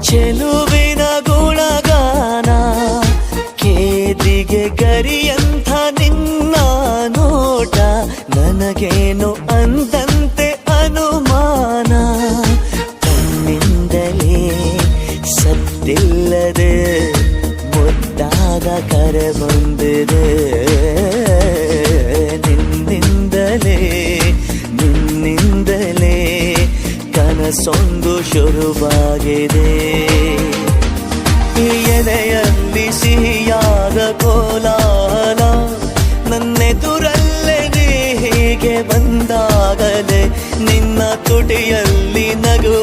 ಚೆಲುವಿನ ಗುಣಗಾನ ಕೇದಿಗೆ ಗರಿಯಂಥ ನಿನ್ನ ನೋಟ ನನಗೇನು ಅಂದಂತೆ ಅನುಮಾನ ಕಣ್ಣಿಂದಲೇ ಸದ್ದಿಲ್ಲದೆ ಮುದ್ದಾದ ಕರೆ ಬಂದಿದೆ ನಿನ್ನಿಂದಲೇ ಕನಸೊಂದು ಶುರುವಾಗಿದೆ ಎದೆಯಲ್ಲಿ ಸಿಹಿಯಾದ ಕೋಲಾಹಲ ನನ್ನೆದುರಲ್ಲೇ ನೀ ಹೀಗೆ ಬಂದಾಗಲೇ ನಿನ್ನ ತುಟಿಯಲ್ಲಿ ನಗು